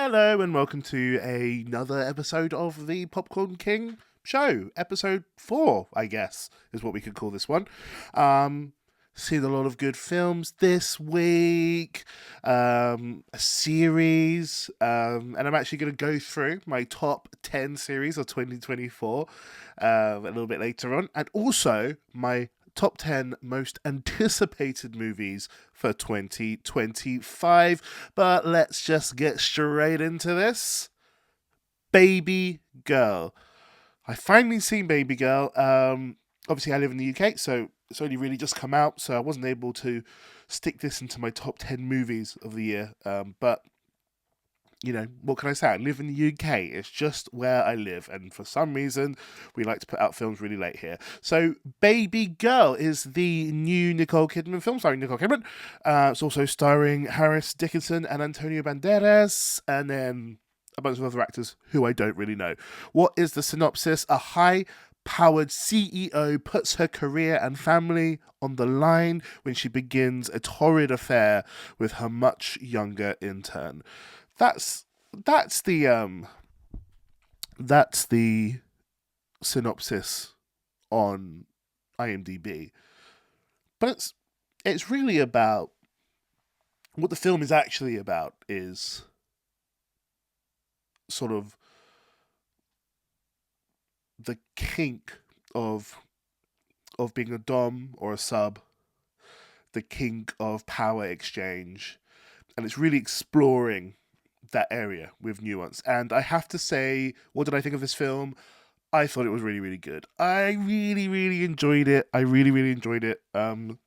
Hello and welcome to another episode of the Popcorn King show. Episode 4, I guess, is what we could call this one. Seen a lot of good films this week, a series, and I'm actually going to go through my top 10 series of 2024 a little bit later on, and also my top 10 most anticipated movies for 2025. But let's just get straight into this. Babygirl. I finally seen Babygirl. Obviously, I live in the UK, so it's only really just come out, so I wasn't able to stick this into my top 10 movies of the year. But, you know, what can I say? I live in the UK. It's just where I live, and for some reason, we like to put out films really late here. So, Babygirl is the new Nicole Kidman film, starring Nicole Kidman. It's also starring Harris Dickinson and Antonio Banderas, and then a bunch of other actors who I don't really know. What is the synopsis? A high-powered CEO puts her career and family on the line when she begins a torrid affair with her much younger intern. That's the synopsis on IMDb. But it's really about what the film is actually about is sort of the kink of being a dom or a sub, the kink of power exchange, and it's really exploring that area with nuance. And I have to say, what did I think of this film? I thought it was really, really good. I really, really enjoyed it.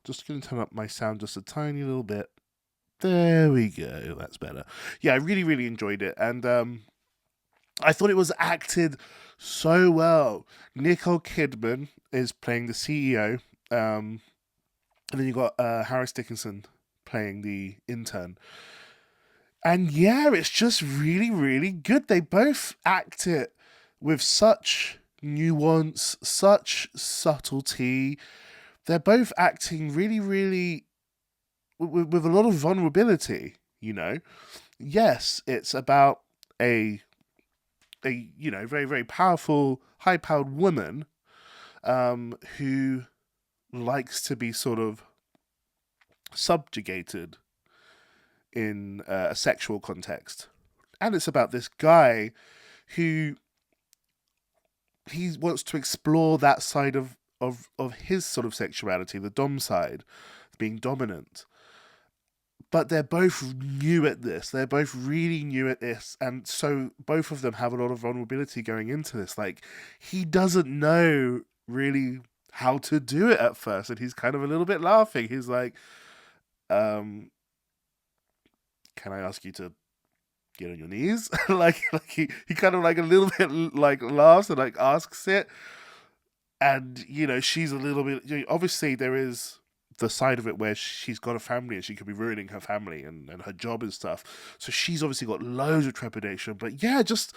Just gonna turn up my sound just a tiny little bit. There we go. That's better. Yeah, I really, really enjoyed it, and I thought it was acted so well. Nicole Kidman is playing the CEO, and then you got Harris Dickinson playing the intern. And yeah, it's just really, really good. They both act it with such nuance, such subtlety. They're both acting really, really with a lot of vulnerability, you know. Yes, it's about a very, very powerful, high-powered woman who likes to be sort of subjugated in a sexual context. And it's about this guy who he wants to explore that side of his sort of sexuality, the dom side, being dominant. But they're both new at this. They're both really new at this. And so both of them have a lot of vulnerability going into this. Like, he doesn't know really how to do it at first. And he's kind of a little bit laughing. He's like, can I ask you to get on your knees? like he kind of like a little bit like laughs and like asks it. And, you know, she's a little bit, obviously there is the side of it where she's got a family and she could be ruining her family and her job and stuff. So she's obviously got loads of trepidation. But yeah, just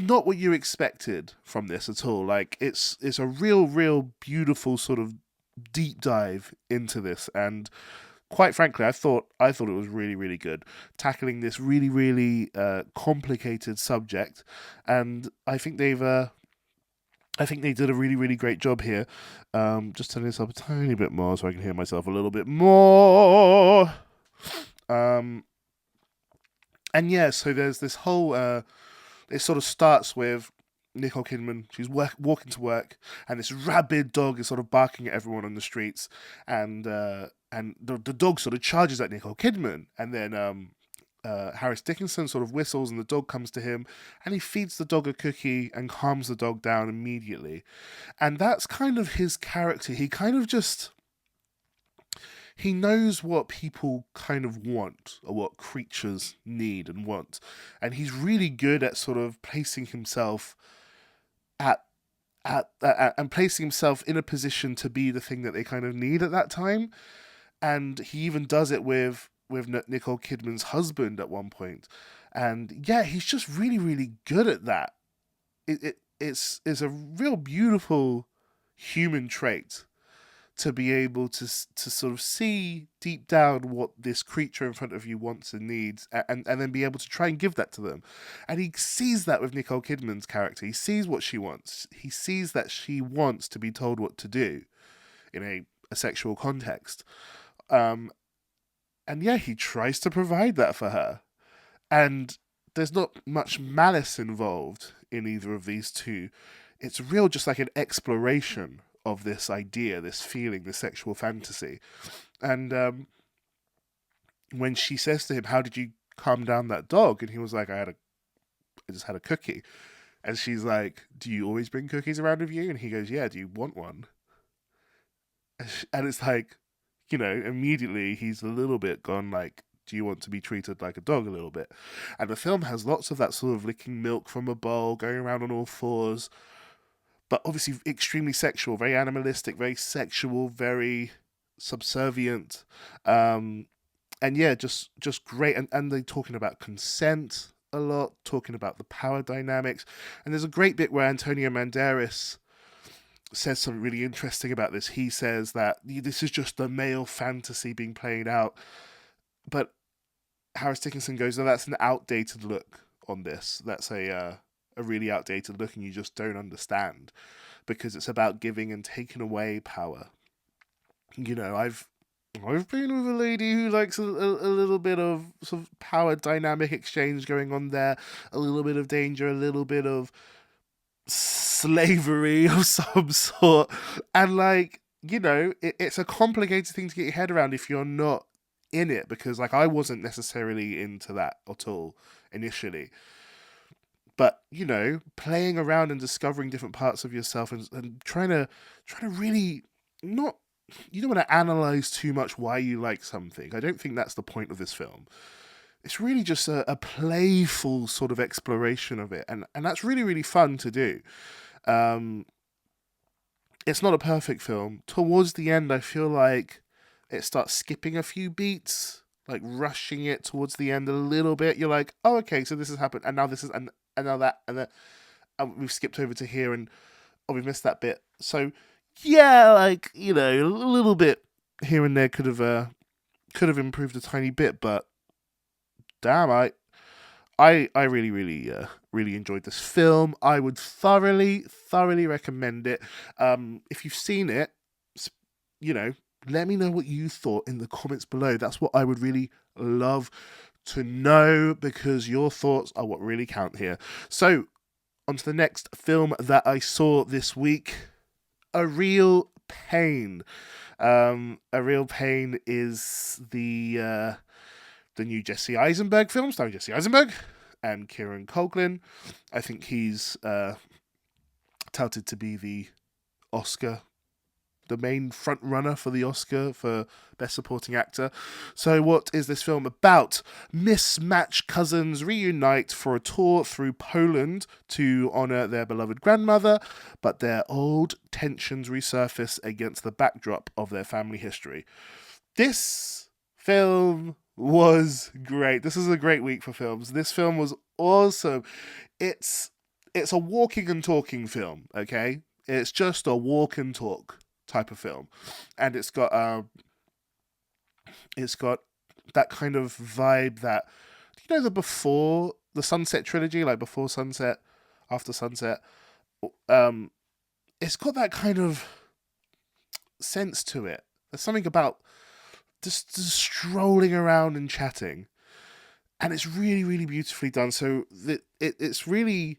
not what you expected from this at all. Like, it's a real beautiful sort of deep dive into this, and quite frankly, I thought it was really, really good, tackling this really, really complicated subject, and I think they did a really, really great job here. Just turning this up a tiny bit more so I can hear myself a little bit more. And yeah, so there's this whole. It sort of starts with Nicole Kidman. She's walking to work, and this rabid dog is sort of barking at everyone on the streets, and the dog sort of charges at Nicole Kidman, and then Harris Dickinson sort of whistles, and the dog comes to him, and he feeds the dog a cookie and calms the dog down immediately. And that's kind of his character. He kind of just, he knows what people kind of want, or what creatures need and want, and he's really good at sort of placing himself and placing himself in a position to be the thing that they kind of need at that time. And he even does it with Nicole Kidman's husband at one point. And yeah, he's just really, really good at that. It's a real beautiful human trait to be able to sort of see deep down what this creature in front of you wants and needs, and then be able to try and give that to them. And he sees that with Nicole Kidman's character. He sees what she wants. He sees that she wants to be told what to do in a sexual context. And yeah, he tries to provide that for her. And there's not much malice involved in either of these two. It's real, just like an exploration of this idea, this feeling, this sexual fantasy. And when she says to him, "How did you calm down that dog?" and he was like, I just had a cookie." And she's like, "Do you always bring cookies around with you?" And he goes, "Yeah, do you want one?" And it's like, immediately he's a little bit gone like, "Do you want to be treated like a dog a little bit?" And the film has lots of that sort of licking milk from a bowl, going around on all fours, but obviously extremely sexual, very animalistic, very sexual, very subservient. And yeah, just great. And they're talking about consent a lot, talking about the power dynamics. And there's a great bit where Antonio Banderas says something really interesting about this. He says that this is just the male fantasy being played out, but Harris Dickinson goes, "No, that's an outdated look on this. That's a really outdated look, and you just don't understand, because it's about giving and taking away power. I've been with a lady who likes a little bit of sort of power dynamic exchange going on there, a little bit of danger, a little bit of slavery of some sort, and it's a complicated thing to get your head around if you're not in it, because I wasn't necessarily into that at all initially, but playing around and discovering different parts of yourself, and trying to really not, you don't want to analyze too much why you like something. I don't think that's the point of this film. It's really just a playful sort of exploration of it, and that's really, really fun to do. It's not a perfect film. Towards the end, I feel like it starts skipping a few beats, like rushing it towards the end a little bit. You're like, "Oh, okay, so this has happened, and now this is, and now that, and then we've skipped over to here, and oh, we missed that bit." So yeah, a little bit here and there could have improved a tiny bit, but damn, I really, really, really enjoyed this film. I would thoroughly, thoroughly recommend it. If you've seen it, let me know what you thought in the comments below. That's what I would really love to know, because your thoughts are what really count here. So, on to the next film that I saw this week, A Real Pain. A Real Pain is the new Jesse Eisenberg film, starring Jesse Eisenberg and Kieran Culkin. I think he's touted to be the main front runner for the Oscar for Best Supporting Actor. So what is this film about? Mismatched cousins reunite for a tour through Poland to honour their beloved grandmother, but their old tensions resurface against the backdrop of their family history. This film was great. This is a great week for films. This film was awesome. It's a walking and talking film, okay? It's just a walk and talk type of film. And it's got that kind of vibe that, the Before the Sunset trilogy, like Before Sunset, After Sunset, it's got that kind of sense to it. There's something about just strolling around and chatting, and it's really, really beautifully done. So it really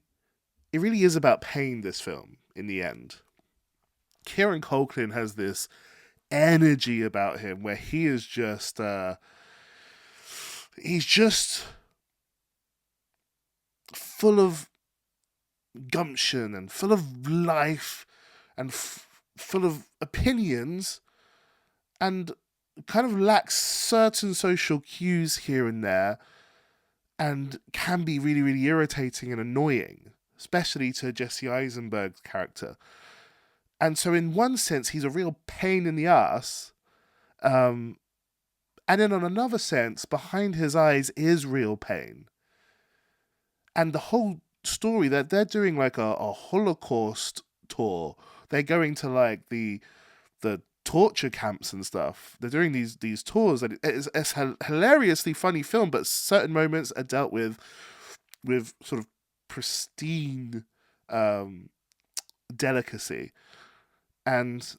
is about pain, this film, in the end. Kieran Culkin has this energy about him where he is just he's just full of gumption and full of life and full of opinions, and kind of lacks certain social cues here and there, and can be really, really irritating and annoying, especially to Jesse Eisenberg's character. And so in one sense, he's a real pain in the ass. And then on another sense, behind his eyes is real pain. And the whole story, that they're doing like a Holocaust tour. They're going to the torture camps and stuff. They're doing these tours, and it's a hilariously funny film, but certain moments are dealt with sort of pristine delicacy, and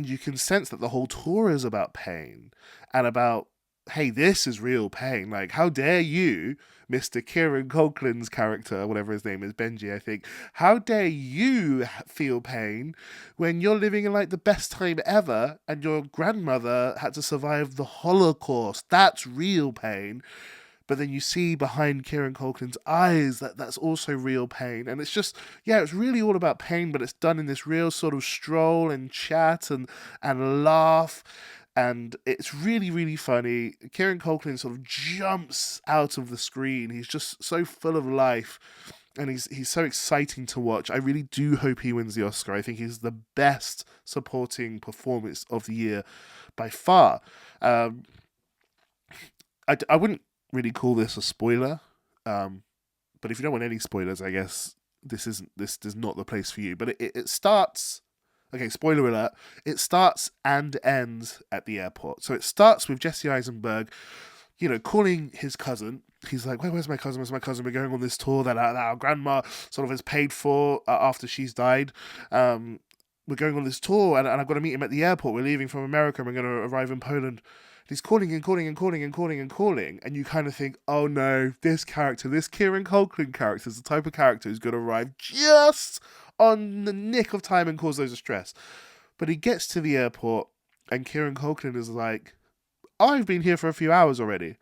you can sense that the whole tour is about pain and about, hey, this is real pain. Like, how dare you, Mr. Kieran Culkin's character, whatever his name is, Benji, I think, how dare you feel pain when you're living in like the best time ever and your grandmother had to survive the Holocaust? That's real pain. But then you see behind Kieran Culkin's eyes that's also real pain. And it's just, yeah, it's really all about pain, but it's done in this real sort of stroll and chat and laugh. And it's really, really funny. Kieran Culkin sort of jumps out of the screen. He's just so full of life. And he's so exciting to watch. I really do hope he wins the Oscar. I think he's the best supporting performance of the year by far. I wouldn't really call this a spoiler, but if you don't want any spoilers, I guess this is not the place for you. But it starts, okay, spoiler alert, it starts and ends at the airport. So it starts with Jesse Eisenberg, calling his cousin. He's like, where's my cousin? We're going on this tour that our grandma sort of has paid for after she's died. We're going on this tour, and I've got to meet him at the airport. We're leaving from America, and we're going to arrive in Poland. He's calling and calling and calling and calling and calling, and you kind of think, oh no, this Kieran Culkin character is the type of character who's going to arrive just on the nick of time and cause loads of stress. But he gets to the airport, and Kieran Culkin is like, I've been here for a few hours already.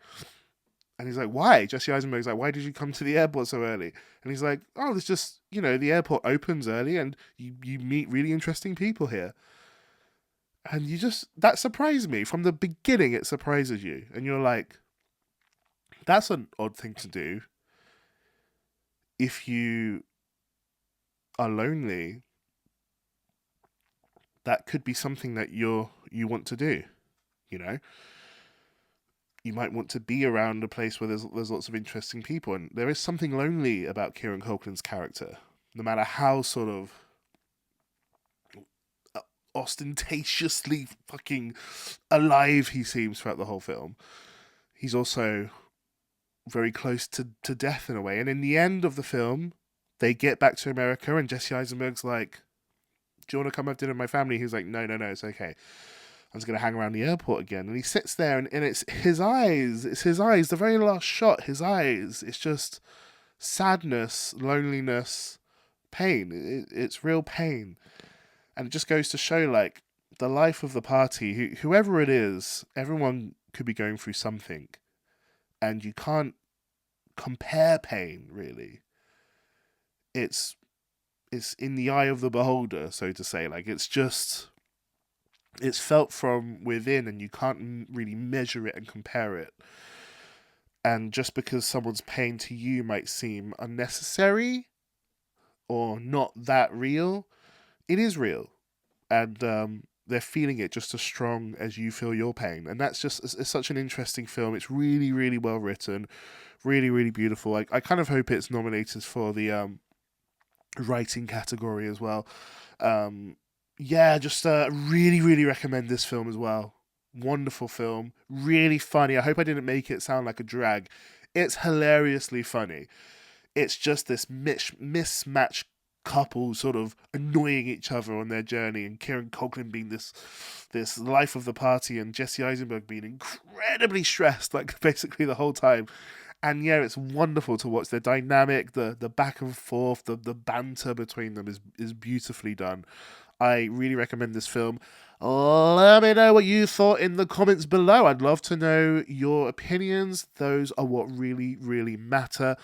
And he's like, why? Jesse Eisenberg's like, why did you come to the airport so early? And he's like, oh, there's just, the airport opens early, and you meet really interesting people here. And that surprised me. From the beginning, it surprises you. And you're like, that's an odd thing to do. If you are lonely, that could be something that you want to do, You might want to be around a place where there's lots of interesting people. And there is something lonely about Kieran Culkin's character. No matter how sort of ostentatiously fucking alive he seems throughout the whole film, he's also very close to death in a way. And in the end of the film, they get back to America, and Jesse Eisenberg's like, do you want to come have dinner with my family? He's like, no, it's okay. I'm just going to hang around the airport again. And he sits there, and it's his eyes. It's his eyes. The very last shot, his eyes. It's just sadness, loneliness, pain. It's real pain. And it just goes to show, like, the life of the party, whoever it is, everyone could be going through something. And you can't compare pain, really. It's in the eye of the beholder, so to say. Like, it's felt from within, and you can't really measure it and compare it. And just because someone's pain to you might seem unnecessary or not that real, it is real. And they're feeling it just as strong as you feel your pain. And that's just, it's such an interesting film. It's really, really well written, really, really beautiful. I kind of hope it's nominated for the writing category as well. Just really, really recommend this film as well. Wonderful film, really funny. I hope I didn't make it sound like a drag. It's hilariously funny. It's just this mismatched couple sort of annoying each other on their journey, and Kieran Culkin being this life of the party, and Jesse Eisenberg being incredibly stressed, like basically the whole time. And yeah, it's wonderful to watch. The dynamic, the back and forth, the banter between them is beautifully done. I really recommend this film. Let me know what you thought in the comments below. I'd love to know your opinions. Those are what really, really matter.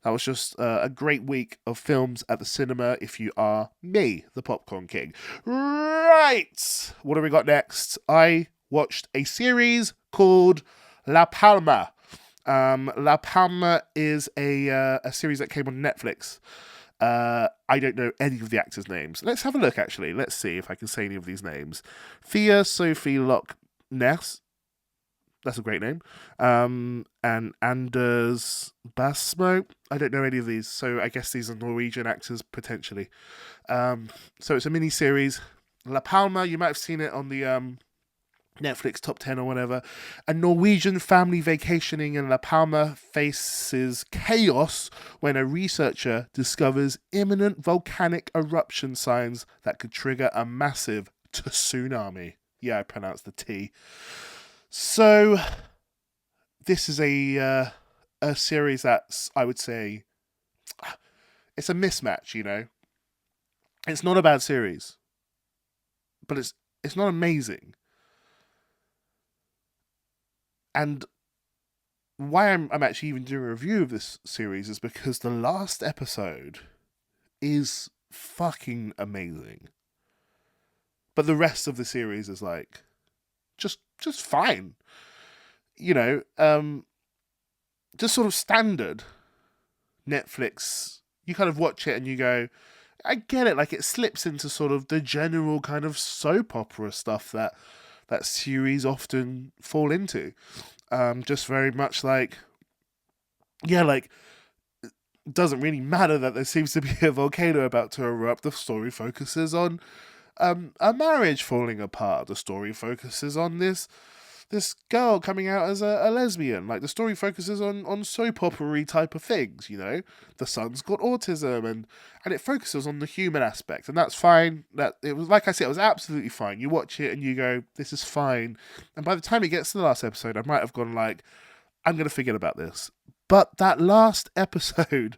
That was just a great week of films at the cinema if you are me, the Popcorn King. Right! What have we got next? I watched a series called La Palma. La Palma is a series that came on Netflix. I don't know any of the actors' names. Let's have a look, actually. Let's see if I can say any of these names. Thea Sophie Loch Ness. That's a great name. And Anders Basmo. I don't know any of these, so I guess these are Norwegian actors, potentially. So it's a mini-series. La Palma, you might have seen it on the Netflix top 10 or whatever. A Norwegian family vacationing in La Palma faces chaos when a researcher discovers imminent volcanic eruption signs that could trigger a massive tsunami. Yeah, I pronounced the T. So, this is a series that's, I would say, it's a mismatch, you know? It's not a bad series, but it's not amazing. And why I'm actually even doing a review of this series is because the last episode is fucking amazing. But the rest of the series is like just fine. You know, just sort of standard Netflix. You kind of watch it and you go, I get it. Like, it slips into sort of the general kind of soap opera stuff that series often fall into. Just very much like, yeah, like, it doesn't really matter that there seems to be a volcano about to erupt. The story focuses on a marriage falling apart. The story focuses on this girl coming out as a lesbian. Like, the story focuses on soap opera type of things, you know? The son's got autism, and it focuses on the human aspect, and that's fine. That it was, like I said, it was absolutely fine. You watch it and you go, this is fine. And by the time it gets to the last episode, I might have gone like, I'm going to forget about this. But that last episode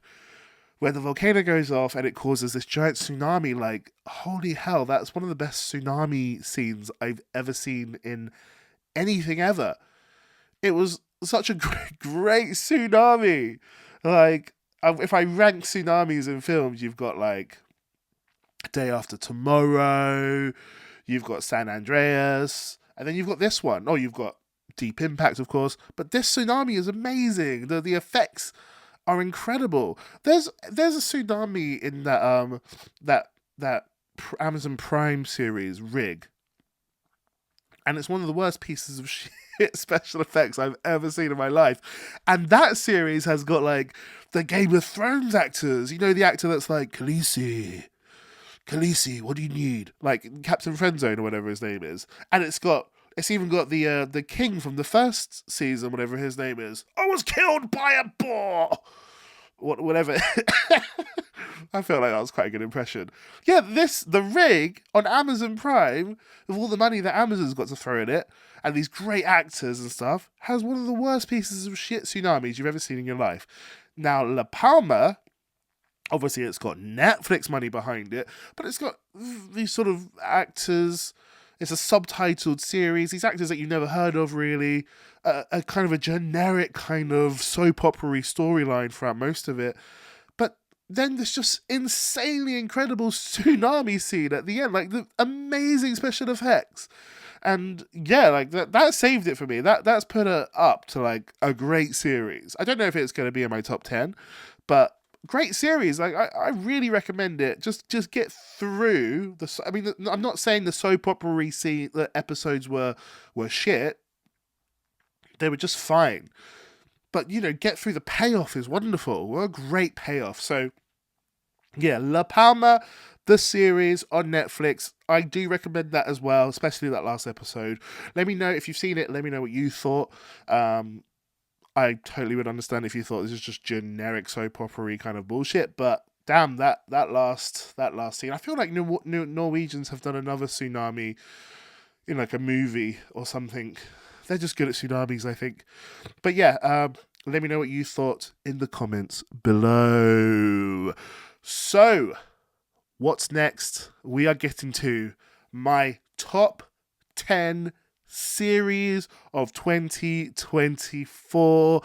where the volcano goes off and it causes this giant tsunami, like, holy hell, that's one of the best tsunami scenes I've ever seen in anything ever. It was such a great tsunami. Like, if I rank tsunamis in films, you've got like Day After Tomorrow, you've got San Andreas, and then you've got this one. Oh, you've got Deep Impact, of course, but this tsunami is amazing. The effects are incredible. There's a tsunami in that Amazon Prime series Rig, and it's one of the worst pieces of shit special effects I've ever seen in my life. And that series has got like the Game of Thrones actors. You know, the actor that's like, Khaleesi, what do you need? Like Captain Friendzone or whatever his name is. And it's even got the king from the first season, whatever his name is. I was killed by a boar. Whatever. I felt like that was quite a good impression. Yeah, the Rig on Amazon Prime, with all the money that Amazon's got to throw in it, and these great actors and stuff, has one of the worst pieces of shit tsunamis you've ever seen in your life. Now, La Palma, obviously it's got Netflix money behind it, but it's got these sort of actors. It's a subtitled series. These actors that you've never heard of, really. A kind of a generic kind of soap opera storyline throughout most of it. But then there's just insanely incredible tsunami scene at the end. Like, the amazing special effects. And yeah, like that saved it for me. That's put it up to like a great series. I don't know if it's going to be in my top 10, but great series. Like, I really recommend it. Just get through the. I mean, I'm not saying the soap opera scene, the episodes were shit. They were just fine. But, you know, get through the payoff is wonderful. What a great payoff. So, yeah, La Palma, the series on Netflix. I do recommend that as well, especially that last episode. Let me know if you've seen it. Let me know what you thought. I totally would understand if you thought this is just generic soap opera kind of bullshit, but damn, that last scene. I feel like Norwegians have done another tsunami in like a movie or something. They're just good at tsunamis, I think. But yeah, let me know what you thought in the comments below. So, what's next? We are getting to my top 10 series of 2024.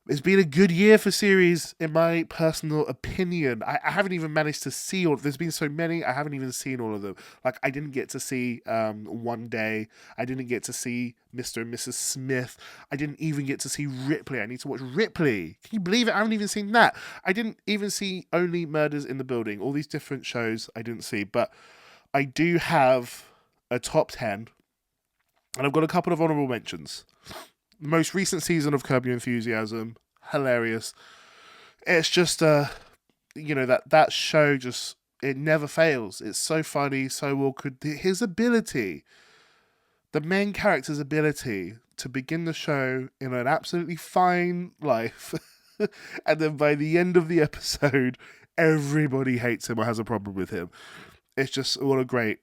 It's been a good year for series, in my personal opinion. I haven't even managed to see all. There's been so many, I haven't even seen all of them. Like, I didn't get to see One Day. I didn't get to see Mr. and Mrs. Smith. I didn't even get to see Ripley. I need to watch Ripley. Can you believe it? I haven't even seen that. I didn't even see Only Murders in the Building. All these different shows I didn't see. But I do have a top 10. And I've got a couple of honourable mentions. The most recent season of Curb Your Enthusiasm, hilarious. It's just, that show just It never fails. It's so funny, so awkward. His ability, the main character's ability to begin the show in an absolutely fine life, and then by the end of the episode, everybody hates him or has a problem with him. It's just what a great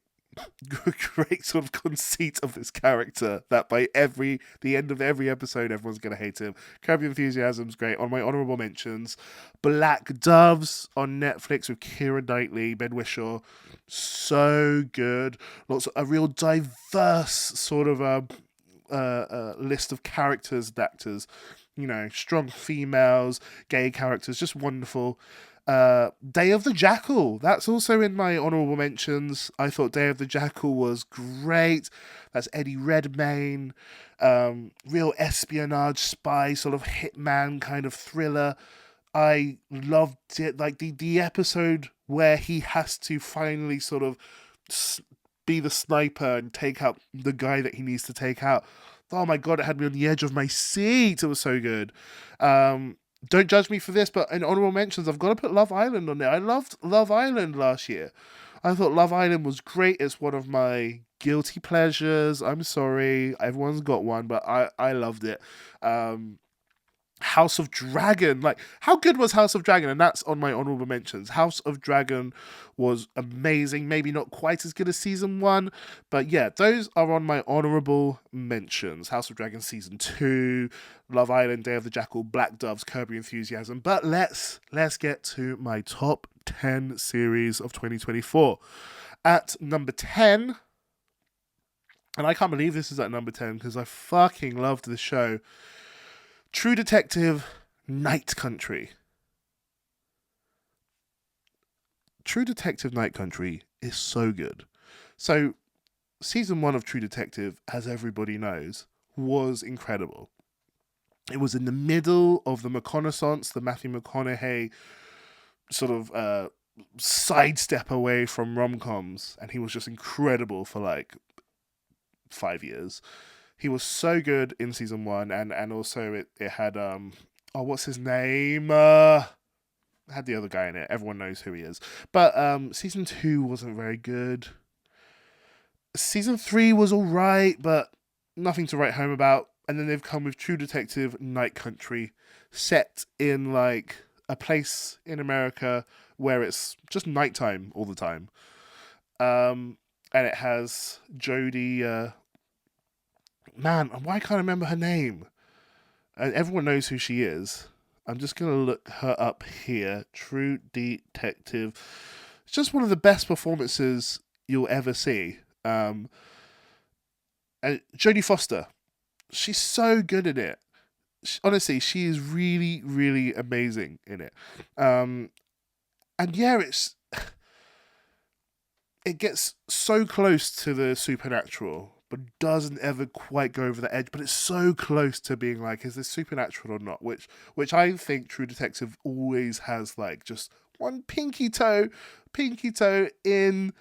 sort of conceit of this character that by the end of every episode everyone's gonna hate him. Curb Your Enthusiasm's great. On my honourable mentions, Black Doves on Netflix with Keira Knightley, Ben Whishaw, so good. A real diverse sort of list of characters and actors. Strong females, gay characters, just wonderful. Day of the Jackal, that's also in my honourable mentions. I thought Day of the Jackal was great. That's Eddie Redmayne, real espionage spy, sort of hitman kind of thriller. I loved it. Like the episode where he has to finally sort of be the sniper and take out the guy that he needs to take out. Oh my god, it had me on the edge of my seat. It was so good. Don't judge me for this, but in honorable mentions, I've got to put Love Island on there. I loved Love Island last year. I thought Love Island was great. It's one of my guilty pleasures. I'm sorry. Everyone's got one, but I loved it. House of Dragon. Like, how good was House of Dragon? And that's on my honorable mentions. House of Dragon was amazing. Maybe not quite as good as season 1, but yeah, those are on my honorable mentions. House of Dragon season 2, Love Island, Day of the Jackal, Black Doves, Curb Your Enthusiasm. But let's get to my top 10 series of 2024. At number 10, and I can't believe this is at number 10 because I fucking loved this show, True Detective Night Country. True Detective Night Country is so good. So, season 1 of True Detective, as everybody knows, was incredible. It was in the middle of the reconnaissance, the Matthew McConaughey sort of sidestep away from rom-coms, and he was just incredible for like 5 years. He was so good in season 1, and also it had what's his name? It had the other guy in it. Everyone knows who he is. But season 2 wasn't very good. Season 3 was alright, but nothing to write home about. And then they've come with True Detective Night Country, set in like a place in America where it's just nighttime all the time. And it has Jodie. Man, why can't I remember her name? Everyone knows who she is. I'm just going to look her up here. True Detective. It's just one of the best performances you'll ever see. And Jodie Foster. She's so good in it. Honestly, she is really, really amazing in it. And yeah, it gets so close to the supernatural, but doesn't ever quite go over the edge. But it's so close to being like, is this supernatural or not? Which I think True Detective always has, like, just one pinky toe in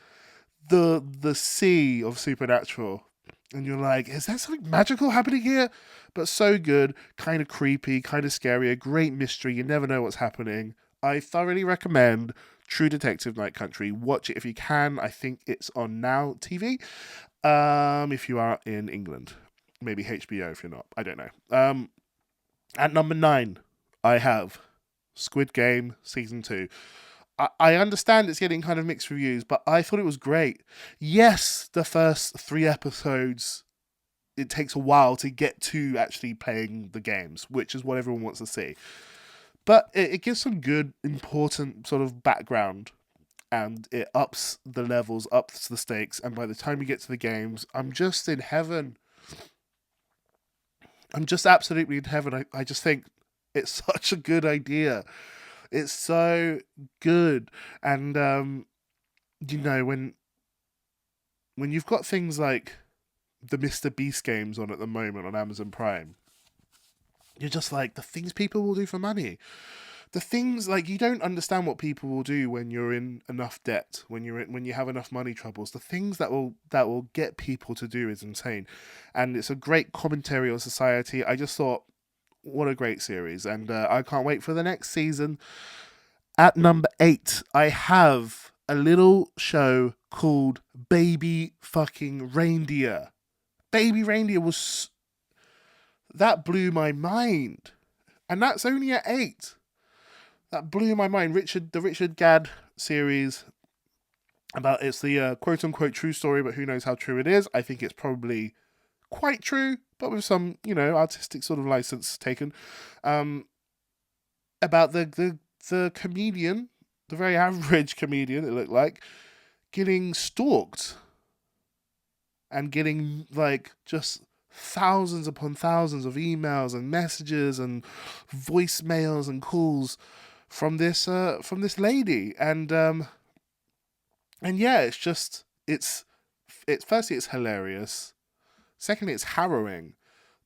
the sea of supernatural. And you're like, is there something magical happening here? But so good, kind of creepy, kind of scary, a great mystery. You never know what's happening. I thoroughly recommend True Detective Night Country. Watch it if you can. I think it's on Now TV. If you are in England, maybe HBO if you're not. I don't know. At number 9, I have Squid Game Season 2. I understand it's getting kind of mixed reviews, but I thought it was great. Yes, the first 3 episodes, it takes a while to get to actually playing the games, which is what everyone wants to see. But it gives some good, important sort of background, and it ups the levels, ups the stakes, and by the time you get to the games, I'm just in heaven. I'm just absolutely in heaven. I just think it's such a good idea. It's so good. And, when you've got things like the Mr. Beast games on at the moment on Amazon Prime, you're just like, the things people will do for money. The things, like, you don't understand what people will do when you're in enough debt, when you have enough money troubles. The things that will get people to do is insane. And it's a great commentary on society. I just thought, what a great series. And I can't wait for the next season. At number 8, I have a little show called Baby fucking Reindeer. Baby Reindeer that blew my mind. And that's only at 8. That blew my mind. The Richard Gadd series it's the quote unquote true story, but who knows how true it is. I think it's probably quite true, but with some, artistic sort of license taken. About the comedian, the very average comedian, it looked like, getting stalked and getting like just thousands upon thousands of emails and messages and voicemails and calls from this lady. And yeah, it's firstly, it's hilarious. Secondly, it's harrowing.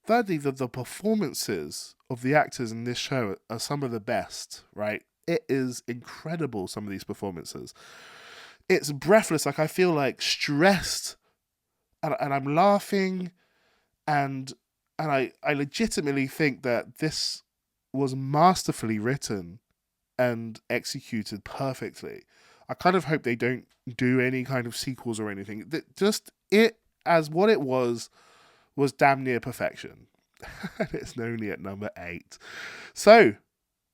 Thirdly, the performances of the actors in this show are some of the best, right? It is incredible, some of these performances. It's breathless. Like, I feel like stressed and I'm laughing and I legitimately think that this was masterfully written and executed perfectly. I kind of hope they don't do any kind of sequels or anything. Just it as what it was damn near perfection. And it's only at number 8. So,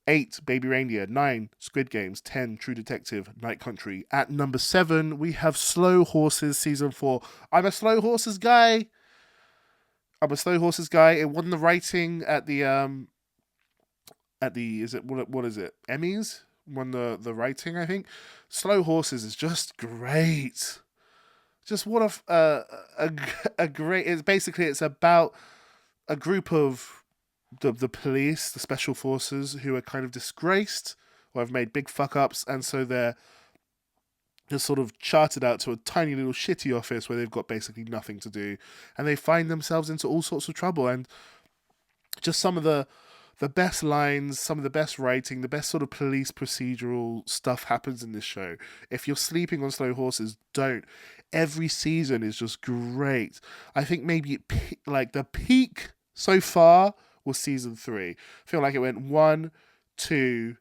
8, Baby Reindeer. 9, Squid Games. 10, True Detective, Night Country. At number 7, we have Slow Horses Season 4. I'm a Slow Horses guy. It won the writing at the what is it? Emmys? Won the writing, I think. Slow Horses is just great. Just what a great. It's about a group of the police, the special forces, who are kind of disgraced or have made big fuck ups, and so they're just sort of chartered out to a tiny little shitty office where they've got basically nothing to do, and they find themselves into all sorts of trouble. And just some of the best lines, some of the best writing, the best sort of police procedural stuff happens in this show. If you're sleeping on Slow Horses, don't. Every season is just great. I think maybe the peak so far was season 3. I feel like it went 1, 2,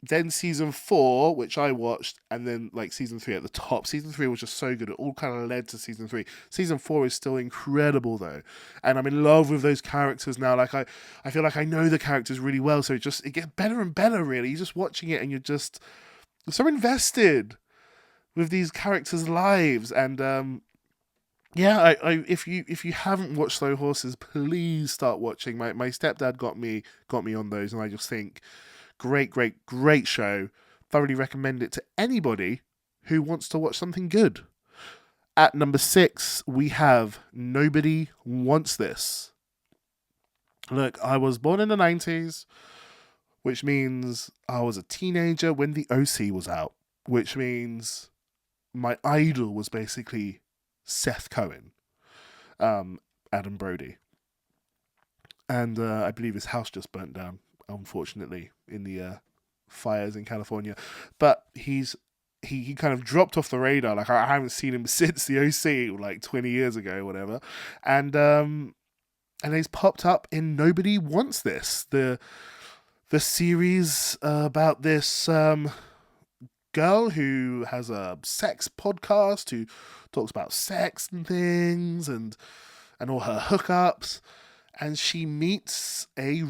then season 4, which I watched, and then like season 3 at the top. Season 3 was just so good. It all kind of led to season 3. Season 4 is still incredible though, and I'm in love with those characters now. Like I feel like I know the characters really well, so it gets better and better. Really, you're just watching it and you're so invested with these characters' lives. And yeah, if you haven't watched Slow Horses, please start watching. My stepdad got me on those, and I just think great show. Thoroughly recommend it to anybody who wants to watch something good. At number 6, we have Nobody Wants This. Look, I was born in the 90s, which means I was a teenager when the OC was out, which means my idol was basically Seth Cohen, Adam Brody. And I believe his house just burnt down, unfortunately, in the fires in California. But he kind of dropped off the radar. Like, I haven't seen him since the OC, like 20 years ago or whatever. And he's popped up in Nobody Wants This, the series about this girl who has a sex podcast, who talks about sex and things and all her hookups. And she meets a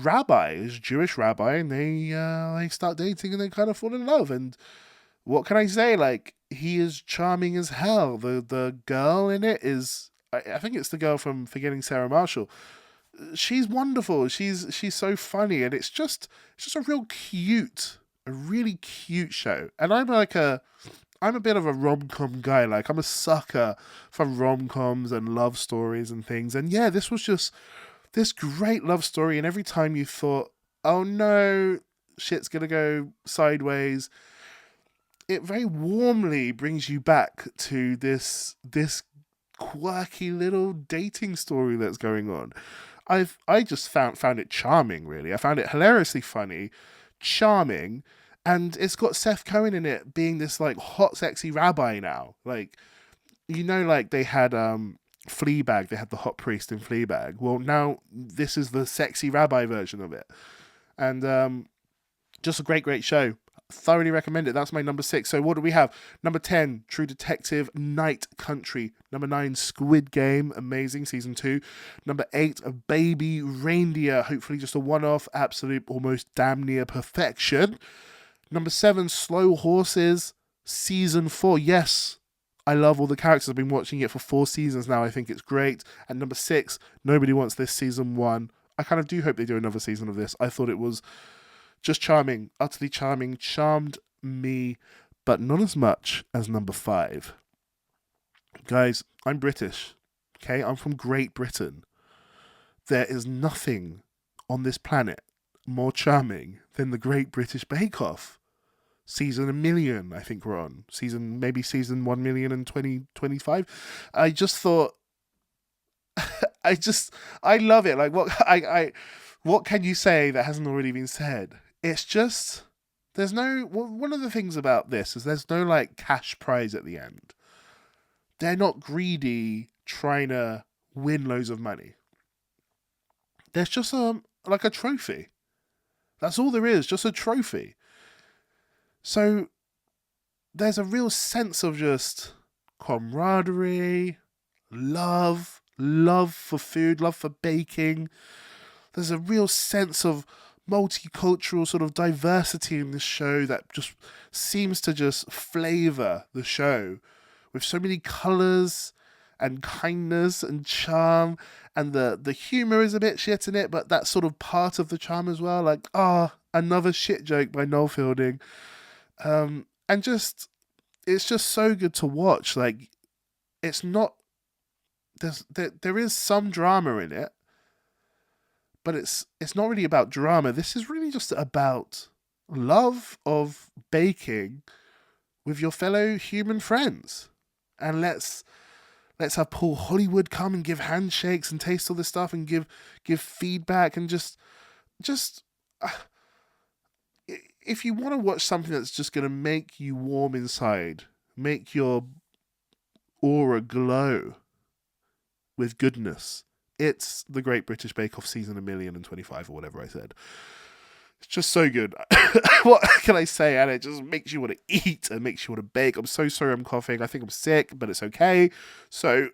Jewish rabbi, and they start dating and they kind of fall in love. And what can I say? Like, he is charming as hell. The girl in it is, I think it's the girl from Forgetting Sarah Marshall. She's wonderful. She's so funny, and it's just a really cute show. And I'm a bit of a rom-com guy. Like, I'm a sucker for rom-coms and love stories and things. And yeah, this was just this great love story, and every time you thought, oh no, shit's gonna go sideways, it very warmly brings you back to this quirky little dating story that's going on. I just found it charming, really. I found it hilariously funny, charming, and it's got Seth Cohen in it being this like hot, sexy rabbi now. Like, like they had Fleabag, they had the hot priest in Fleabag. Well, now this is the sexy rabbi version of it. And just a great show. Thoroughly recommend it. That's my number 6. So what do we have? Number 10, True Detective Night Country. Number 9, Squid Game. Amazing, season 2. Number 8, A Baby Reindeer. Hopefully just a one-off, absolute, almost damn near perfection. Number 7, Slow Horses, season 4. Yes, I love all the characters. I've been watching it for 4 seasons now. I think it's great. And number 6, Nobody Wants This, season 1. I kind of do hope they do another season of this. I thought it was just charming, utterly charming, charmed me, but not as much as number 5. Guys, I'm British, okay? I'm from Great Britain. There is nothing on this planet more charming than the Great British Bake Off. Season 1 million, I think we're on. Maybe season 1 million in 2025. I just thought, I love it. Like, what can you say that hasn't already been said? It's just, there's no, one of the things about this is there's no like cash prize at the end. They're not greedy trying to win loads of money. There's just like a trophy. That's all there is, just a trophy. So there's a real sense of just camaraderie, love for food, love for baking. There's a real sense of multicultural sort of diversity in this show that just seems to just flavor the show with so many colors and kindness and charm, and the humor is a bit shit in it, but that's sort of part of the charm as well. Like, another shit joke by Noel Fielding, and just, it's just so good to watch. Like, it's not, there is some drama in it, but it's not really about drama. This is really just about love of baking with your fellow human friends. And let's have Paul Hollywood come and give handshakes and taste all this stuff and give feedback and just if you want to watch something that's just going to make you warm inside, make your aura glow with goodness, it's the Great British Bake Off season 1 million and 25 or whatever I said. It's just so good. What can I say? And it just makes you want to eat and makes you want to bake. I'm so sorry I'm coughing. I think I'm sick, but it's okay. So,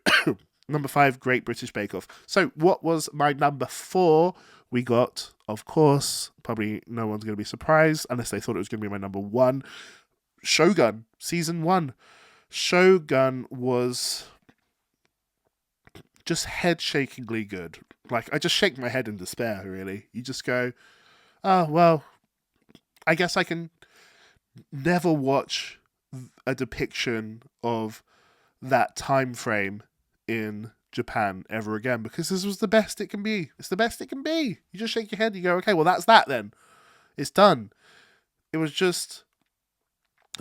number 5, Great British Bake Off. So, what was my number 4? We got, of course, probably no one's going to be surprised unless they thought it was going to be my number 1, Shogun, season 1. Shogun was just head-shakingly good. Like, I just shake my head in despair, really. You just go, oh, well, I guess I can never watch a depiction of that time frame in Japan ever again, because this was the best it can be. It's the best it can be. You just shake your head, you go, okay, well, that's that then. It's done. It was just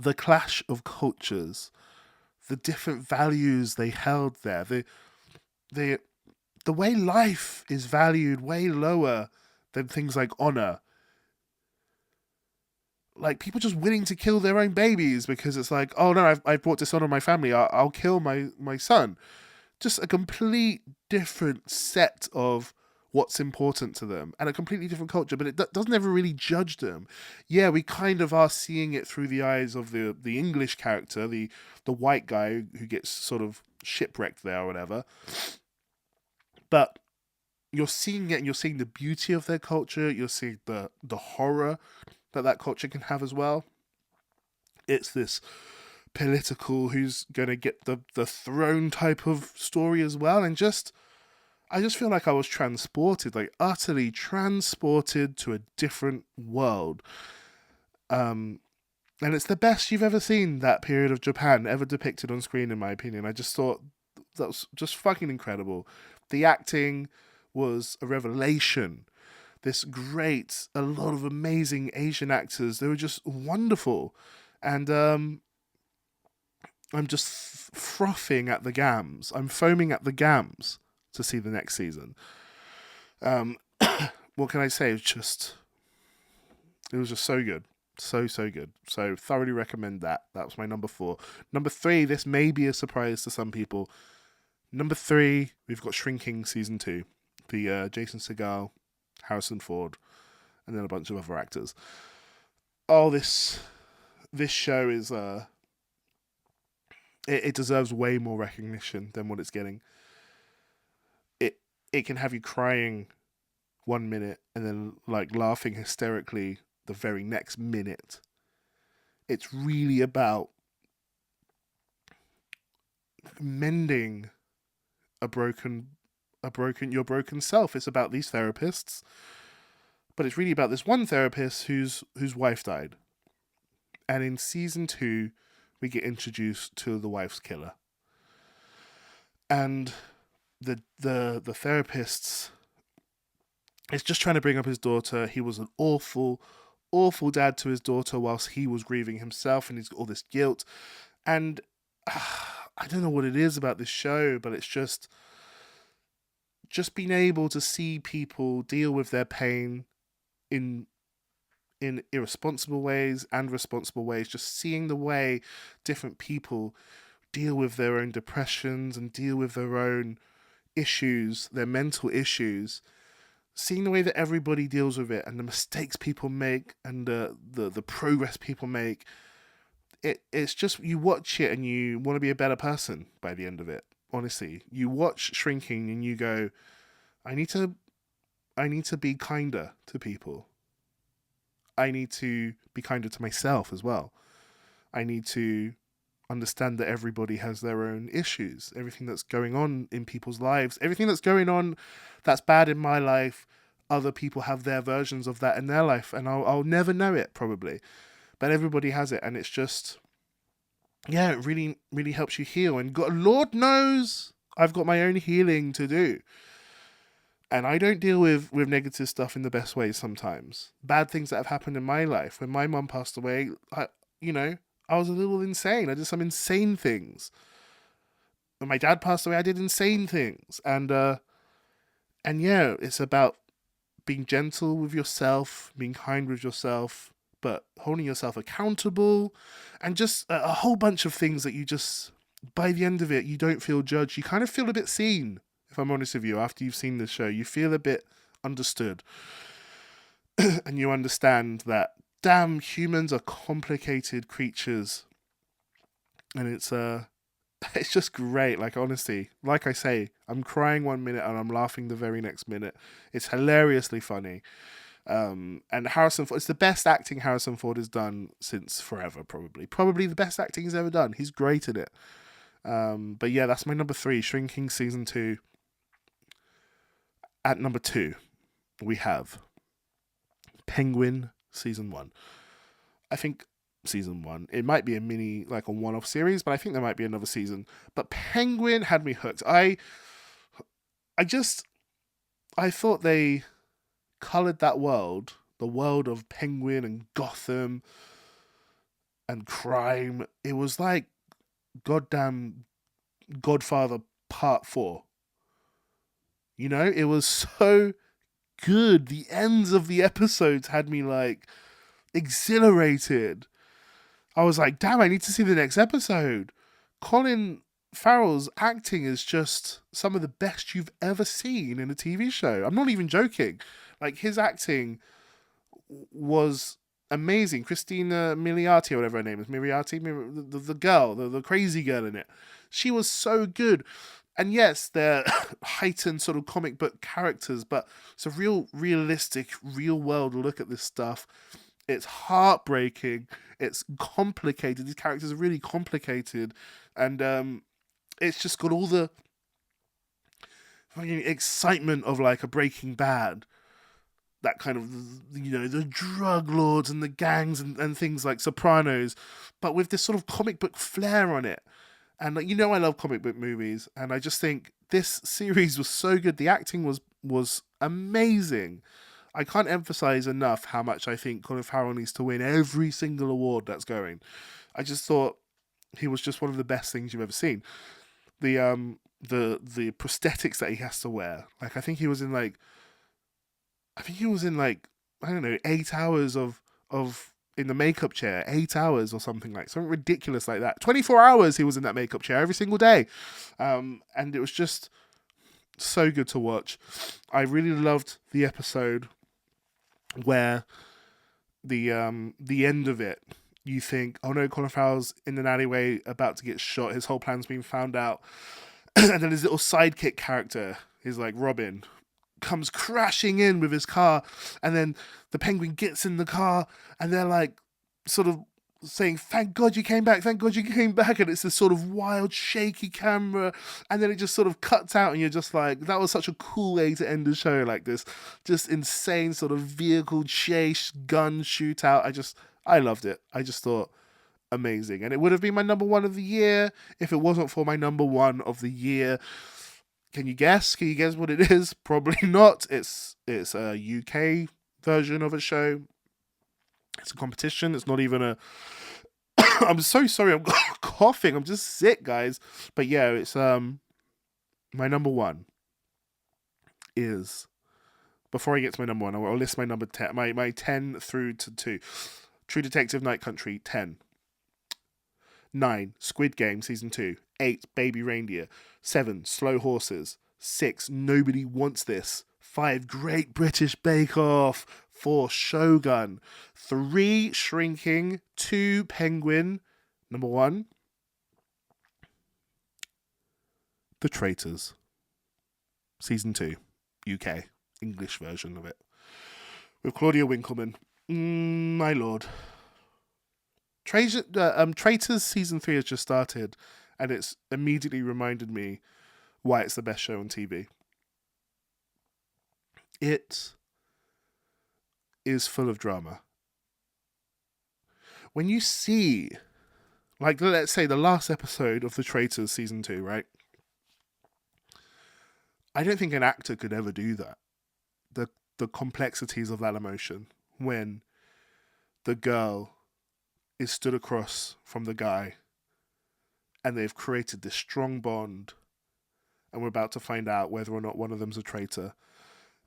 the clash of cultures, the different values they held there, the way life is valued way lower than things like honor. Like, people just willing to kill their own babies because it's like, oh no, I've brought dishonor on my family, I'll kill my son. Just a complete different set of what's important to them and a completely different culture, but it doesn't ever really judge them. Yeah, we kind of are seeing it through the eyes of the English character, the white guy who gets sort of shipwrecked there or whatever. But you're seeing it, and you're seeing the beauty of their culture, you're seeing the horror that culture can have as well. It's this political who's going to get the throne type of story as well, and I just feel like I was transported, like utterly transported to a different world. And it's the best you've ever seen that period of Japan ever depicted on screen, in my opinion. I just thought that was just fucking incredible. The acting was a revelation. A lot of amazing Asian actors. They were just wonderful. And I'm just frothing at the gams. I'm foaming at the gams to see the next season. What can I say? It was just so good. So good. So thoroughly recommend that. That was my number 4. Number 3, this may be a surprise to some people. Number 3, we've got Shrinking season 2. The Jason Segel, Harrison Ford, and then a bunch of other actors. Oh, this this show is it deserves way more recognition than what it's getting. It can have you crying 1 minute and then like laughing hysterically the very next minute. It's really about mending your broken self. It's about these therapists, but it's really about this one therapist whose wife died. And in season 2, we get introduced to the wife's killer. And the therapist is just trying to bring up his daughter. He was an awful dad to his daughter whilst he was grieving himself, and he's got all this guilt. And I don't know what it is about this show, but it's just being able to see people deal with their pain in irresponsible ways and responsible ways. Just seeing the way different people deal with their own depressions and deal with their own issues, their mental issues, seeing the way that everybody deals with it and the mistakes people make and the progress people make. It's just, you watch it and you want to be a better person by the end of it. Honestly, you watch Shrinking and you go, I need to be kinder to people. I need to be kinder to myself as well. I need to understand that everybody has their own issues. Everything that's going on in people's lives, everything that's going on that's bad in my life, other people have their versions of that in their life, and I'll never know it probably. But everybody has it, and it's just, yeah, it really, really helps you heal. And Lord knows I've got my own healing to do. And I don't deal with negative stuff in the best way sometimes. Bad things that have happened in my life. When my mum passed away, I was a little insane. I did some insane things. When my dad passed away, I did insane things. And yeah, it's about being gentle with yourself, being kind with yourself, but holding yourself accountable, and just a whole bunch of things that you just, by the end of it, you don't feel judged. You kind of feel a bit seen. If I'm honest with you, after you've seen this show, you feel a bit understood. And you understand that, damn, humans are complicated creatures. And it's just great. Like, honestly, like I say, I'm crying 1 minute and I'm laughing the very next minute. It's hilariously funny. And Harrison Ford, it's the best acting Harrison Ford has done since forever, probably. Probably the best acting he's ever done. He's great at it. But yeah, that's my number 3, Shrinking Season 2. At number 2, we have Penguin Season 1. I think Season 1, it might be a mini, like a one-off series, but I think there might be another season. But Penguin had me hooked. I thought they coloured that world, the world of Penguin and Gotham and crime. It was like goddamn Godfather Part 4. You know, it was so good. The ends of the episodes had me like exhilarated. I was like, damn, I need to see the next episode. Colin Farrell's acting is just some of the best you've ever seen in a TV show. I'm not even joking. Like, his acting was amazing. Christina Milioti, or whatever her name is, the girl, the crazy girl in it. She was so good. And yes, they're heightened sort of comic book characters, but it's a realistic, real world look at this stuff. It's heartbreaking. It's complicated. These characters are really complicated. And it's just got all the fucking excitement of like a Breaking Bad. That kind of, the drug lords and the gangs and things like Sopranos, but with this sort of comic book flair on it. And I love comic book movies, and I just think this series was so good. The acting was amazing. I can't emphasize enough how much I think Colin Farrell needs to win every single award that's going. I just thought he was just one of the best things you've ever seen. The prosthetics that he has to wear, like I think he was in like I don't know, 8 hours of in the makeup chair, 8 hours or something ridiculous like that. 24 hours he was in that makeup chair every single day. And it was just so good to watch. I really loved the episode where the end of it, you think, oh no, Colin Farrell's in an alleyway about to get shot. His whole plan's been found out. And then his little sidekick character is like Robin, comes crashing in with his car, and then the Penguin gets in the car, and they're like sort of saying, thank God you came back, thank God you came back, and it's this sort of wild shaky camera, and then it just sort of cuts out, and you're just like, that was such a cool way to end the show, like this just insane sort of vehicle chase, gun shootout. I loved it. I just thought amazing, and it would have been my number one of the year if it wasn't for my number one of the year. Can you guess? Can you guess what it is? Probably not. It's a UK version of a show. It's a competition. It's not even a. I'm so sorry. I'm coughing. I'm just sick, guys. But yeah, it's my number one is. Before I get to my number one, I'll list my number 10. My 10 through to 2. True Detective Night Country 10. 9. Squid Game Season 2. 8. Baby Reindeer. 7. Slow Horses. 6. Nobody Wants This. 5. Great British Bake Off. 4. Shogun. 3. Shrinking. 2. Penguin. Number 1. The Traitors. Season 2. UK. English version of it. With Claudia Winkleman. My lord. Traitors Season 3 has just started, and it's immediately reminded me why it's the best show on TV. It is full of drama. When you see, like, let's say the last episode of The Traitors Season 2, right? I don't think an actor could ever do that. The complexities of that emotion when the girl is stood across from the guy and they've created this strong bond, and we're about to find out whether or not one of them's a traitor,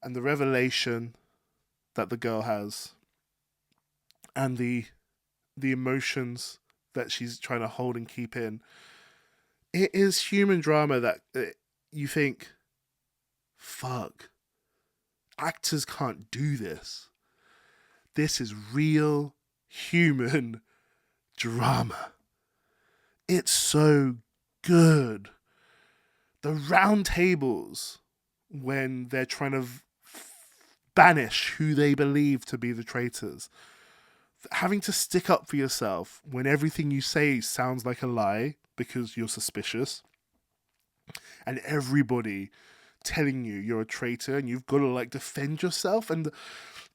and the revelation that the girl has, and the emotions that she's trying to hold and keep in. It is human drama that you think, fuck, actors can't do this. This is real human drama. It's so good. The round tables when they're trying to banish who they believe to be the traitors. Having to stick up for yourself when everything you say sounds like a lie because you're suspicious. And everybody telling you you're a traitor and you've got to like defend yourself, and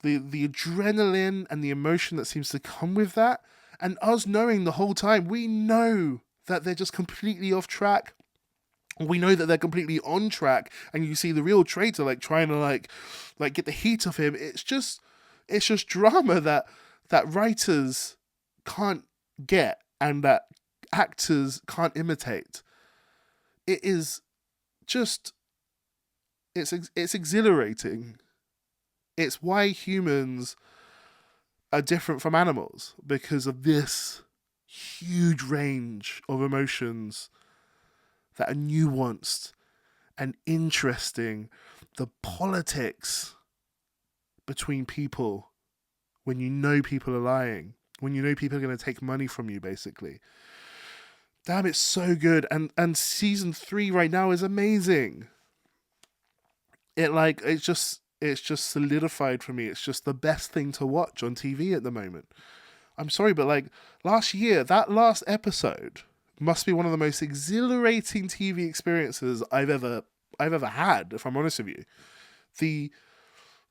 the adrenaline and the emotion that seems to come with that, and us knowing the whole time, we know that they're just completely off track. We know that they're completely on track, and you see the real traitor like trying to like get the heat off him. It's just drama that writers can't get and that actors can't imitate. It is just it's exhilarating. It's why humans are different from animals, because of this huge range of emotions that are nuanced and interesting. The politics between people when you know people are lying, when you know people are going to take money from you, basically. Damn, it's so good. And season 3 right now is amazing. It's just solidified for me. It's just the best thing to watch on TV at the moment. I'm sorry, but like last year, that last episode must be one of the most exhilarating TV experiences I've ever had, if I'm honest with you.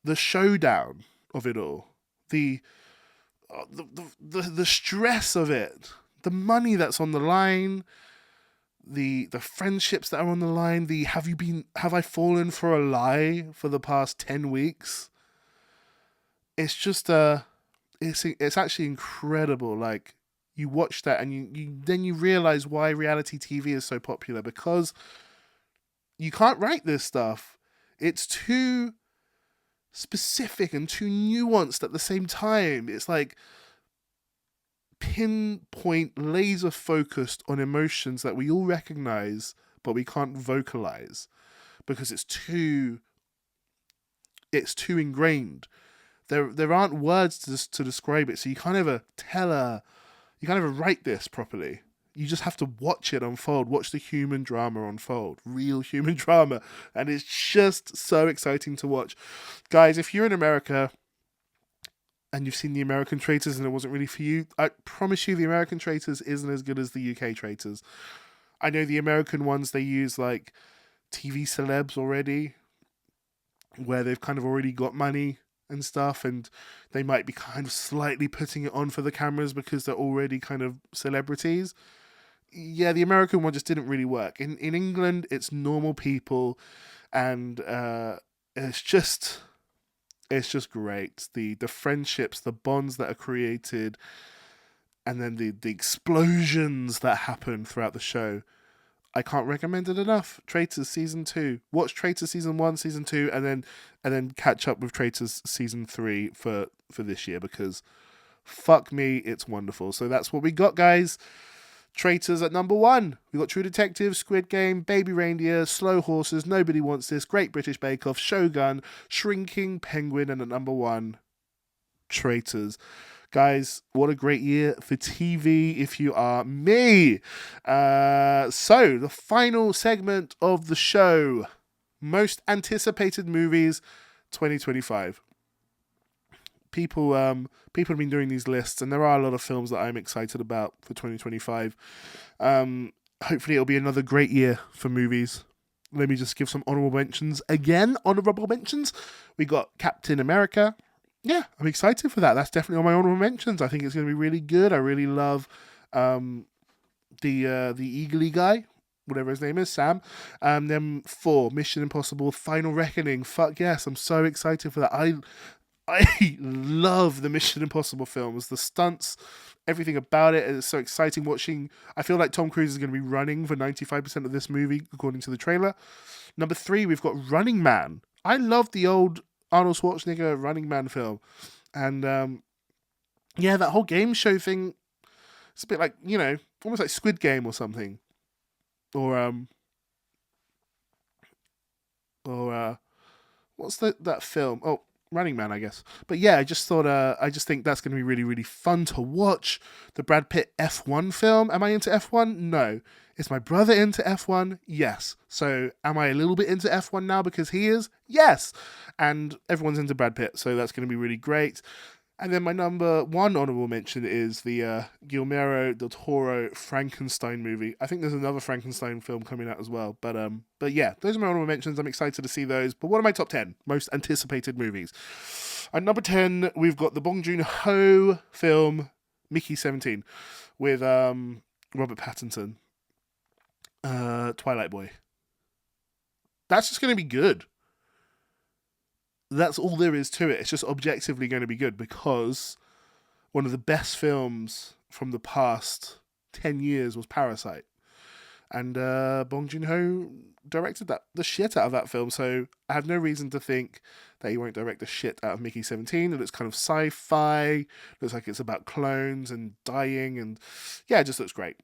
The showdown of it all, the stress of it, the money that's on the line, the friendships that are on the line, have I fallen for a lie for the past 10 weeks? It's just it's actually incredible. Like, you watch that and you realize why reality TV is so popular, because you can't write this stuff. It's too specific and too nuanced at the same time. It's like pinpoint, laser focused on emotions that we all recognize but we can't vocalize because it's too ingrained. There aren't words to describe it, so you can't ever tell You can't even write this properly. You just have to watch it unfold, watch the human drama unfold, real human drama. And it's just so exciting to watch. Guys, if you're in America and you've seen the American Traitors and it wasn't really for you, I promise you the American Traitors isn't as good as the UK Traitors. I know the American ones, they use like TV celebs already, where they've kind of already got money and stuff, and they might be kind of slightly putting it on for the cameras because they're already kind of celebrities. Yeah, the American one just didn't really work. In England, it's normal people, and it's just great. The friendships, the bonds that are created, and then the explosions that happen throughout the show. I can't recommend it enough. Traitors season 2. Watch Traitors season 1, season 2, and then catch up with Traitors season 3 for this year, because fuck me, it's wonderful. So that's what we got, guys. Traitors at number 1. We got True Detective, Squid Game, Baby Reindeer, Slow Horses, Nobody Wants This, Great British Bake Off, Shogun, Shrinking, Penguin, and at number 1, Traitors. Guys, what a great year for TV if you are me. So, the final segment of the show. Most anticipated movies 2025. People have been doing these lists, and there are a lot of films that I'm excited about for 2025. Hopefully it'll be another great year for movies. Let me just give some honorable mentions. Again, honorable mentions. We got Captain America. Yeah, I'm excited for that. That's definitely on my honorable mentions. I think it's going to be really good. I really love the eagly guy, whatever his name is, Sam. Then 4, Mission Impossible: Final Reckoning. Fuck yes, I'm so excited for that. I love the Mission Impossible films. The stunts, everything about it is so exciting watching. I feel like Tom Cruise is going to be running for 95% of this movie, according to the trailer. Number 3, we've got Running Man. I love the old Arnold Schwarzenegger Running Man film. And yeah, that whole game show thing, it's a bit like, almost like Squid Game or something. Or what's that film? Oh, Running Man, I guess. But yeah, I just think that's going to be really, really fun to watch. The Brad Pitt F1 film. Am I into F1? No. Is my brother into F1? Yes. So am I a little bit into F1 now because he is? Yes. And everyone's into Brad Pitt, so that's going to be really great. And then my number 1 honorable mention is the Guillermo del Toro Frankenstein movie. I think there's another Frankenstein film coming out as well. But yeah, those are my honorable mentions. I'm excited to see those. But what are my top 10 most anticipated movies? At number 10, we've got the Bong Joon-ho film Mickey 17 with Robert Pattinson. Twilight Boy. That's just going to be good. That's all there is to it. It's just objectively going to be good because one of the best films from the past 10 years was Parasite. And Bong Joon-ho directed the shit out of that film, so I have no reason to think that he won't direct the shit out of Mickey 17. It looks kind of sci-fi, looks like it's about clones and dying, and yeah, it just looks great.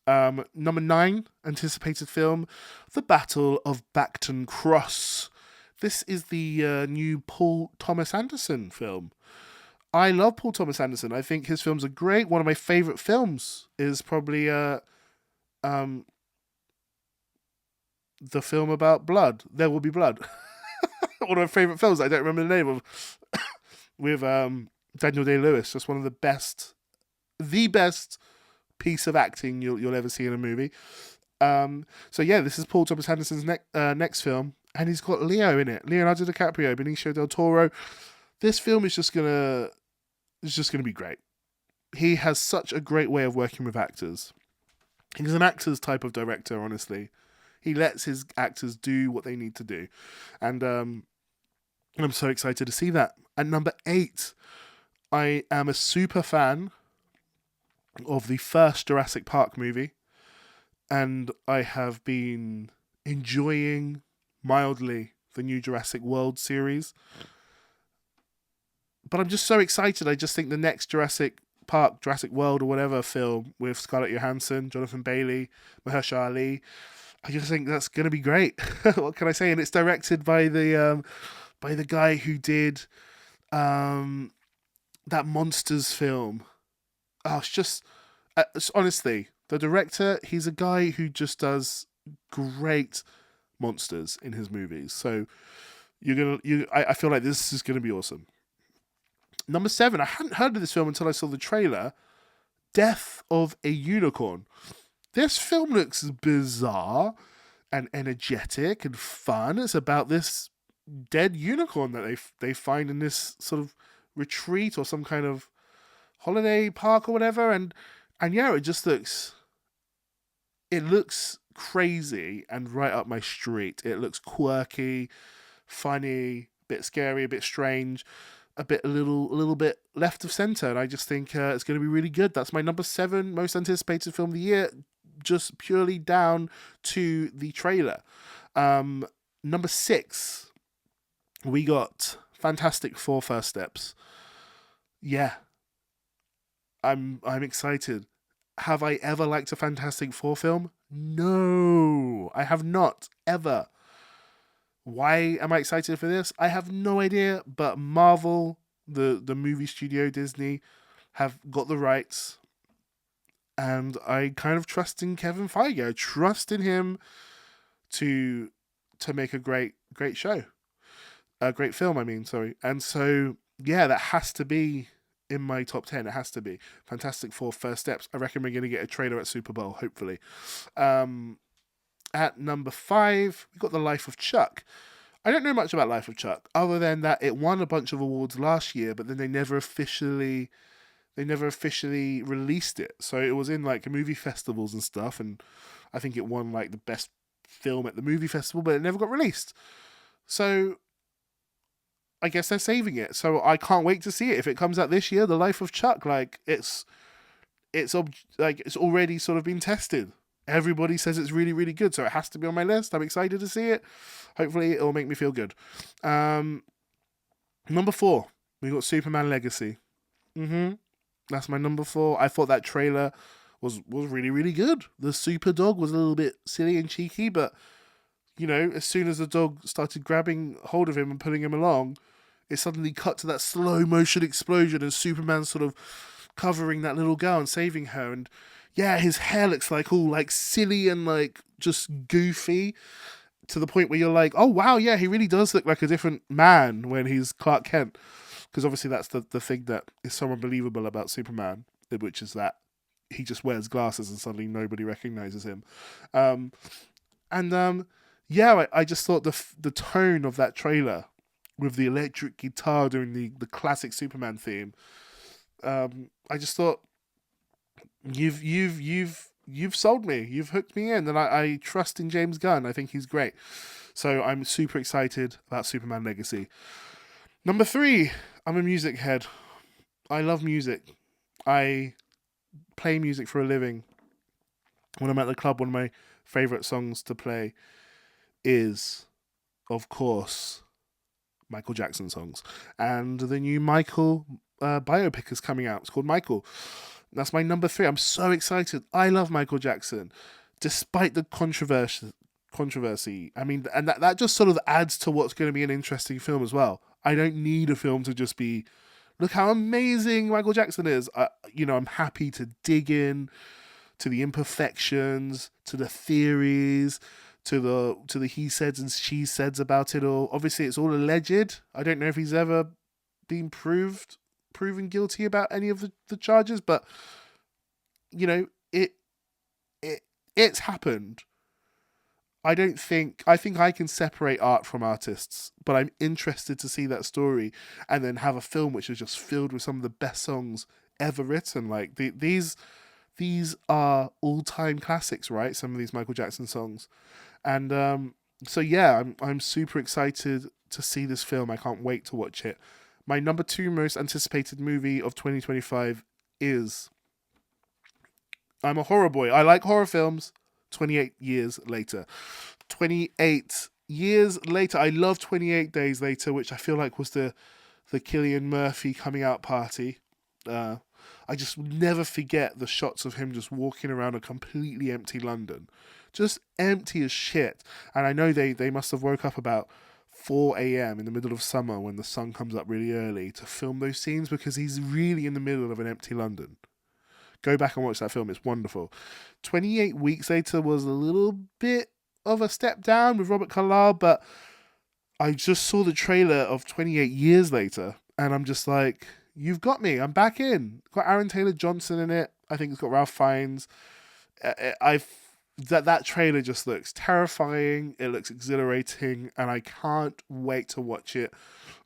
Number 9, anticipated film, The Battle of Bacton Cross. This is the new Paul Thomas Anderson film. I love Paul Thomas Anderson. I think his films are great. One of my favourite films is probably the film about blood. There Will Be Blood. One of my favourite films. I don't remember the name of. With Daniel Day-Lewis. Just one of the best piece of acting you'll ever see in a movie. So yeah, this is Paul Thomas Anderson's next film. And he's got Leo in it. Leonardo DiCaprio, Benicio del Toro. This film is just gonna be great. He has such a great way of working with actors. He's an actor's type of director, honestly. He lets his actors do what they need to do. And I'm so excited to see that. At number 8, I am a super fan of the first Jurassic Park movie. And I have been enjoying mildly the new Jurassic World series. But I'm just so excited. I just think the next Jurassic Park, Jurassic World or whatever film with Scarlett Johansson, Jonathan Bailey, Mahershala Ali, I just think that's going to be great. What can I say? And it's directed by the guy who did that Monsters film. Oh, it's just honestly, the director, he's a guy who just does great monsters in his movies. So I feel like this is gonna be awesome. Number 7, I hadn't heard of this film until I saw the trailer. Death of a Unicorn. This film looks bizarre and energetic and fun. It's about this dead unicorn that they find in this sort of retreat or some kind of holiday park or whatever, and yeah, it looks crazy and right up my street. It looks quirky, funny, a bit scary, a bit strange, a little bit left of center, and I just think it's going to be really good. That's my number 7 most anticipated film of the year, just purely down to the trailer. Number 6, we got Fantastic Four: First Steps. Yeah, I'm excited. Have I ever liked a Fantastic Four film? No, I have not ever. Why am I excited for this? I have no idea, but Marvel, the movie studio, Disney, have got the rights, and I kind of trust in Kevin Feige. I trust in him to make a great show, a great film. I mean, sorry. And so yeah, that has to be in my top 10. It has to be Fantastic Four: First Steps. I reckon we're going to get a trailer at Super Bowl, hopefully. At number 5, we got The Life of Chuck. I don't know much about Life of Chuck, other than that it won a bunch of awards last year, but then they never officially released it. So it was in like movie festivals and stuff, and I think it won like the best film at the movie festival, but it never got released. So I guess they're saving it. So I can't wait to see it if it comes out this year. The Life of Chuck, like it's already sort of been tested. Everybody says it's really, really good, so it has to be on my list. I'm excited to see it. Hopefully, it'll make me feel good. Number 4, we got Superman Legacy. That's my number 4. I thought that trailer was really, really good. The super dog was a little bit silly and cheeky, but you know, as soon as the dog started grabbing hold of him and pulling him along, it suddenly cut to that slow motion explosion and Superman sort of covering that little girl and saving her. And yeah, his hair looks like all like silly and like just goofy, to the point where you're like, oh wow, yeah, he really does look like a different man when he's Clark Kent. Because obviously that's the thing that is so unbelievable about Superman, which is that he just wears glasses and suddenly nobody recognizes him. Yeah, I just thought the tone of that trailer with the electric guitar doing the classic Superman theme, I just thought you've sold me. You've hooked me in, and I trust in James Gunn. I think he's great. So I'm super excited about Superman Legacy. Number 3, I'm a music head. I love music. I play music for a living. When I'm at the club, one of my favourite songs to play is, of course, Michael Jackson songs. And the new Michael biopic is coming out. It's called Michael. That's my number 3. I'm so excited. I love Michael Jackson, despite the controversy. I mean, and that just sort of adds to what's going to be an interesting film as well. I don't need a film to just be, look how amazing Michael Jackson is. I'm happy to dig in to the imperfections, to the theories, to the he said and she said about it all. Obviously, it's all alleged. I don't know if he's ever been proven guilty about any of the charges, but you know, it's happened. I think I can separate art from artists, but I'm interested to see that story and then have a film which is just filled with some of the best songs ever written. Like these are all-time classics, right? Some of these Michael Jackson songs. And so yeah, I'm super excited to see this film. I can't wait to watch it. My number 2 most anticipated movie of 2025 is, I'm a horror boy. I like horror films. 28 years later. 28 years later. I love 28 Days Later, which I feel like was the Cillian Murphy coming out party. I just never forget the shots of him just walking around a completely empty London. Just empty as shit. And I know they must have woke up about 4 a.m. in the middle of summer when the sun comes up really early to film those scenes, because he's really in the middle of an empty London. Go back and watch that film. It's wonderful. 28 Weeks Later was a little bit of a step down with Robert Carlyle, but I just saw the trailer of 28 Years Later, and I'm just like, you've got me. I'm back in. It's got Aaron Taylor-Johnson in it. I think it's got Ralph Fiennes. That trailer just looks terrifying. It looks exhilarating, and I can't wait to watch it.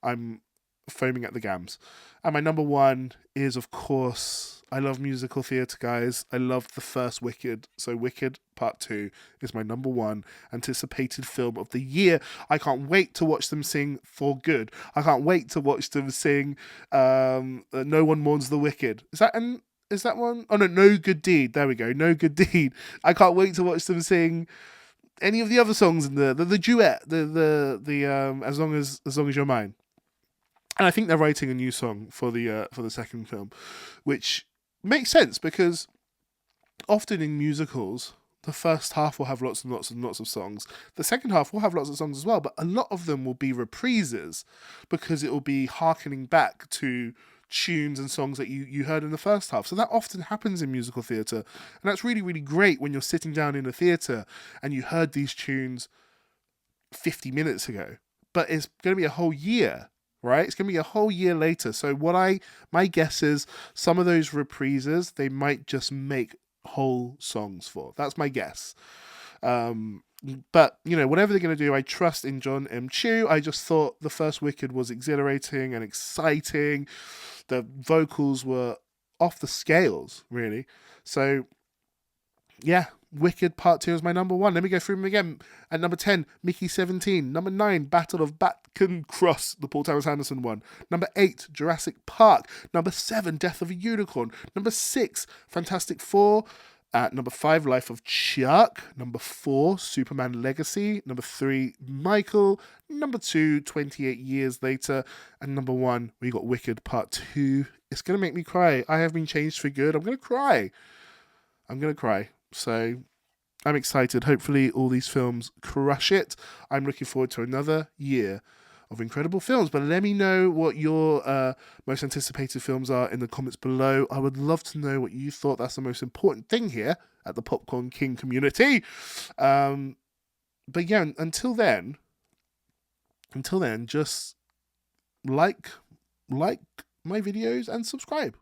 I'm foaming at the gams. And my number one is, of course, I love musical theatre, guys. I loved the first Wicked. So Wicked Part 2 is my number one anticipated film of the year. I can't wait to watch them sing For Good. I can't wait to watch them sing No One Mourns the Wicked. Is that one? Oh no, No Good Deed. There we go. No Good Deed. I can't wait to watch them sing any of the other songs in the duet. The As Long as You're Mine. And I think they're writing a new song for the second film, which makes sense because often in musicals, the first half will have lots and lots and lots of songs. The second half will have lots of songs as well, but a lot of them will be reprises because it will be harkening back to tunes and songs that you heard in the first half. So that often happens in musical theatre. And that's really, really great when you're sitting down in a theatre and you heard these tunes 50 minutes ago. But it's going to be a whole year. Right, it's going to be a whole year later. So my guess is some of those reprises they might just make whole songs for. That's my guess. But whatever they're going to do, I trust in John M. Chu. I just thought the first Wicked was exhilarating and exciting. The vocals were off the scales, really. So yeah, Wicked Part 2 is my number one. Let me go through them again. At number 10, Mickey 17. Number 9, Battle of Batkin Cross, the Paul Thomas Anderson one. Number 8, Jurassic Park. Number 7, Death of a Unicorn. Number 6, Fantastic Four. At number 5, Life of Chuck. Number 4, Superman Legacy. Number 3, Michael. Number 2, 28 Years Later. And number 1, we got Wicked Part 2. It's going to make me cry. I have been changed for good. I'm going to cry. So I'm excited. Hopefully all these films crush it. I'm looking forward to another year of incredible films. But let me know what your most anticipated films are in the comments below. I would love to know what you thought. That's the most important thing here at the Popcorn King community. But yeah, until then, just like my videos and subscribe.